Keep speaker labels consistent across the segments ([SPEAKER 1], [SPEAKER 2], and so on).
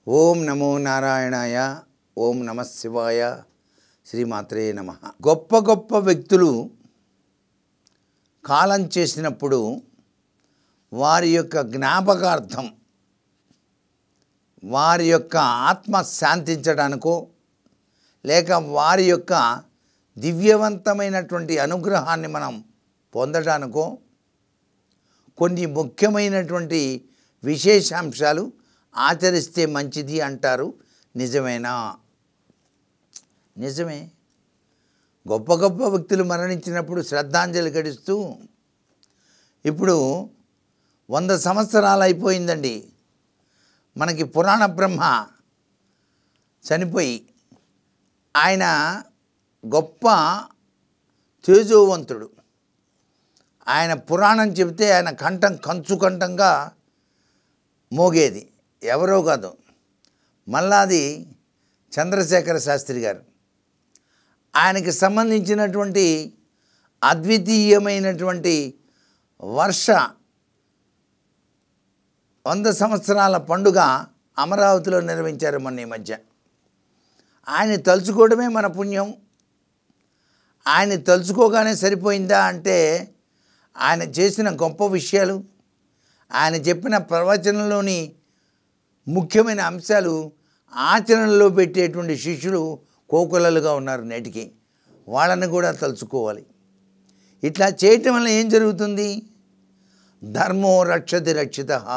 [SPEAKER 1] ఓం నమో నారాయణాయ, ఓం నమ శివాయ, శ్రీమాత్రే నమ. గొప్ప గొప్ప వ్యక్తులు కాలం చేసినప్పుడు వారి యొక్క జ్ఞాపకార్థం, వారి యొక్క ఆత్మ శాంతించడానికో లేక వారి యొక్క దివ్యవంతమైనటువంటి అనుగ్రహాన్ని మనం పొందడానికో కొన్ని ముఖ్యమైనటువంటి విశేషాంశాలు ఆచరిస్తే మంచిది అంటారు. నిజమేనా? నిజమే. గొప్ప గొప్ప వ్యక్తులు మరణించినప్పుడు శ్రద్ధాంజలి ఘటిస్తూ ఇప్పుడు 100 సంవత్సరాలు అయిపోయిందండి. మనకి పురాణ బ్రహ్మ చనిపోయి, ఆయన గొప్ప తేజోవంతుడు. ఆయన పురాణం చెబితే ఆయన కంఠం కంచుకంఠంగా మోగేది. ఎవరో కాదు, మల్లాది చంద్రశేఖర శాస్త్రి గారు. ఆయనకి సంబంధించినటువంటి అద్వితీయమైనటువంటి వర్ష 100 సంవత్సరాల పండుగ అమరావతిలో నిర్వహించారు మొన్న ఈ మధ్య. ఆయన తలుచుకోవడమే మన పుణ్యం. ఆయన తలుచుకోగానే సరిపోయిందా అంటే, ఆయన చేసిన గొప్ప విషయాలు, ఆయన చెప్పిన ప్రవచనంలోని ముఖ్యమైన అంశాలు ఆచరణలో పెట్టేటువంటి శిష్యులు కోకొల్లలుగా ఉన్నారు నేటికి. వాళ్ళని కూడా తలుచుకోవాలి. ఇట్లా చేయటం వల్ల ఏం జరుగుతుంది? ధర్మో రక్షతి రక్షితః.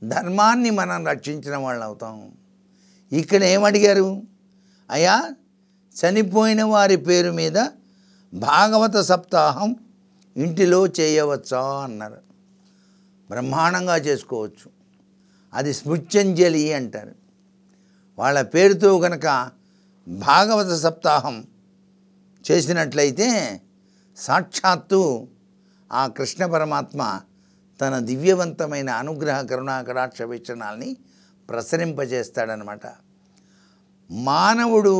[SPEAKER 1] ధర్మాన్ని మనం రక్షించిన వాళ్ళు అవుతాం. ఇక్కడ ఏమడిగారు? అయ్యా, చనిపోయిన వారి పేరు మీద భాగవత సప్తాహం ఇంటిలో చేయవచ్చా అన్నారు. బ్రహ్మాండంగా చేసుకోవచ్చు. అది స్మృత్యంజలి అంటారు. వాళ్ళ పేరుతో కనుక భాగవత సప్తాహం చేసినట్లయితే సాక్షాత్తు ఆ కృష్ణ పరమాత్మ తన దివ్యవంతమైన అనుగ్రహ కరుణా కటాక్ష వీక్షణాలని ప్రసరింపజేస్తాడనమాట. మానవుడు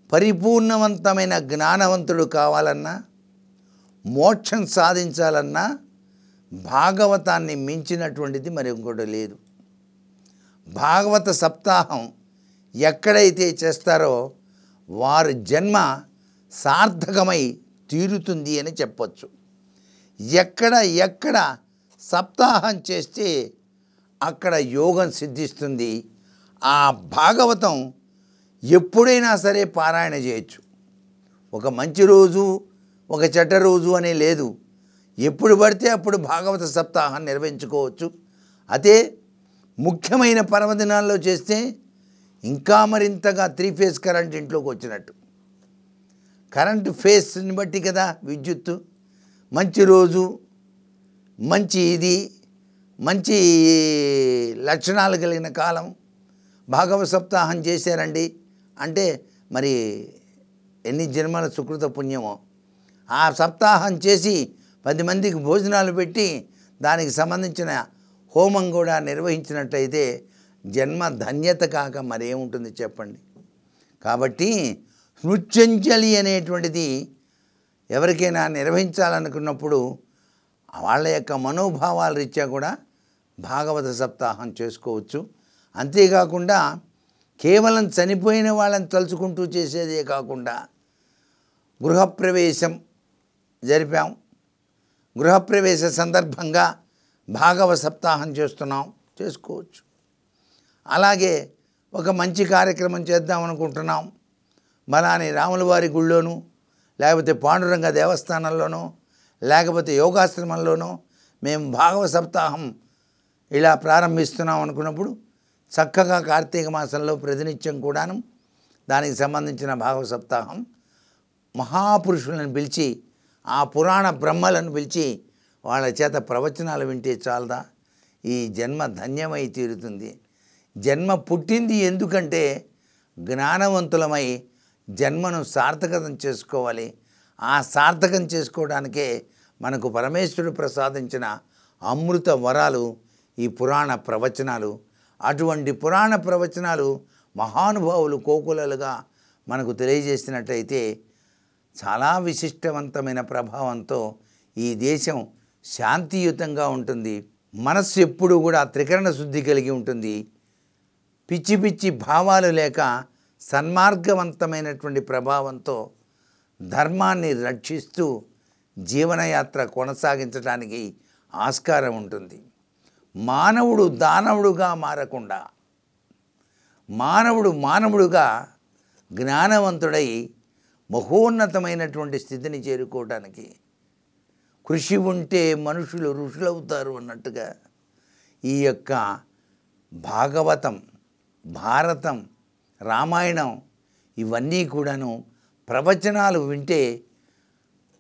[SPEAKER 1] పరిపూర్ణవంతమైన జ్ఞానవంతుడు కావాలన్నా, మోక్షం సాధించాలన్నా భాగవతాన్ని మించినటువంటిది మరి ఇంకోటి లేదు. భాగవత సప్తాహం ఎక్కడైతే చేస్తారో వారి జన్మ సార్థకమై తీరుతుంది అని చెప్పొచ్చు. ఎక్కడ సప్తాహం చేస్తే అక్కడ యోగం సిద్ధిస్తుంది. ఆ భాగవతం ఎప్పుడైనా సరే పారాయణ చేయొచ్చు. ఒక మంచి రోజు, ఒక చెడ్డ రోజు అనే లేదు. ఎప్పుడు పడితే అప్పుడు భాగవత సప్తాహం నిర్వహించుకోవచ్చు. అదే ముఖ్యమైన పర్వదినాల్లో చేస్తే ఇంకా మరింతగా 3 ఫేజ్ కరెంట్ ఇంట్లోకి వచ్చినట్టు. కరెంటు ఫేస్ని బట్టి కదా విద్యుత్తు. మంచి రోజు, మంచి ఇది, మంచి లక్షణాలు కలిగిన కాలం భాగవత సప్తాహం చేశారండి అంటే మరి ఎన్ని జన్మల సుకృత పుణ్యమో. ఆ సప్తాహం చేసి 10 మందికి భోజనాలు పెట్టి దానికి సంబంధించిన హోమం కూడా నిర్వహించినట్లయితే జన్మ ధన్యత కాక మరేముంటుంది చెప్పండి. కాబట్టి స్మృత్యంజలి అనేటువంటిది ఎవరికైనా నిర్వహించాలనుకున్నప్పుడు వాళ్ళ యొక్క మనోభావాల రీత్యా కూడా భాగవత సప్తాహం చేసుకోవచ్చు. అంతేకాకుండా కేవలం చనిపోయిన వాళ్ళని తలుచుకుంటూ చేసేదే కాకుండా గృహప్రవేశం జరిపాం, గృహప్రవేశ సందర్భంగా భాగవత సప్తాహం చేస్తున్నాం, చేసుకోవచ్చు. అలాగే ఒక మంచి కార్యక్రమం చేద్దాం అనుకుంటున్నాం, మలాని రాముల వారి గుళ్ళోనూ లేకపోతే పాండురంగ దేవస్థానంలోనో లేకపోతే యోగాశ్రమంలోనో మేము భాగవత సప్తాహం ఇలా ప్రారంభిస్తున్నాం అనుకున్నప్పుడు చక్కగా కార్తీక మాసంలో ప్రతినిత్యం కూడాను దానికి సంబంధించిన భాగవత సప్తాహం మహాపురుషులను పిలిచి, ఆ పురాణ బ్రహ్మలను పిలిచి వాళ్ళ చేత ప్రవచనాలు వింటే చాలదా? ఈ జన్మ ధన్యమై తీరుతుంది. జన్మ పుట్టింది ఎందుకంటే జ్ఞానవంతులమై జన్మను సార్థకతం చేసుకోవాలి. ఆ సార్థకం చేసుకోవడానికే మనకు పరమేశ్వరుడు ప్రసాదించిన అమృత వరాలు ఈ పురాణ ప్రవచనాలు. అటువంటి పురాణ ప్రవచనాలు మహానుభావులు కోకులలుగా మనకు తెలియజేసినట్లయితే చాలా విశిష్టవంతమైన ప్రభావంతో ఈ దేశం శాంతియుతంగా ఉంటుంది. మనస్సు ఎప్పుడూ కూడా త్రికరణ శుద్ధి కలిగి ఉంటుంది. పిచ్చి పిచ్చి భావాలు లేక సన్మార్గవంతమైనటువంటి ప్రభావంతో ధర్మాన్ని రక్షిస్తూ జీవనయాత్ర కొనసాగించడానికి ఆస్కారం ఉంటుంది. మానవుడు దానవుడుగా మారకుండా మానవుడుగా జ్ఞానవంతుడై మహోన్నతమైనటువంటి స్థితిని చేరుకోవడానికి కృషి ఉంటే మనుషులు ఋషులవుతారు అన్నట్టుగా ఈ యొక్క భాగవతం, భారతం, రామాయణం ఇవన్నీ కూడాను ప్రవచనాలు వింటే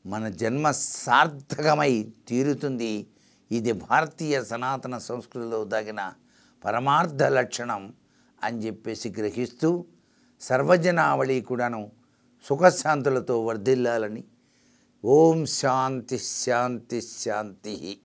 [SPEAKER 1] మన జన్మ సార్థకమై తీరుతుంది. ఇది భారతీయ సనాతన సంస్కృతిలో దాగిన పరమార్థ లక్షణం అని చెప్పేసి గ్రహిస్తూ సర్వజనావళి కూడాను సుఖశాంతులతో వర్ధిల్లాలని. ఓం శాంతి శాంతి శాంతి.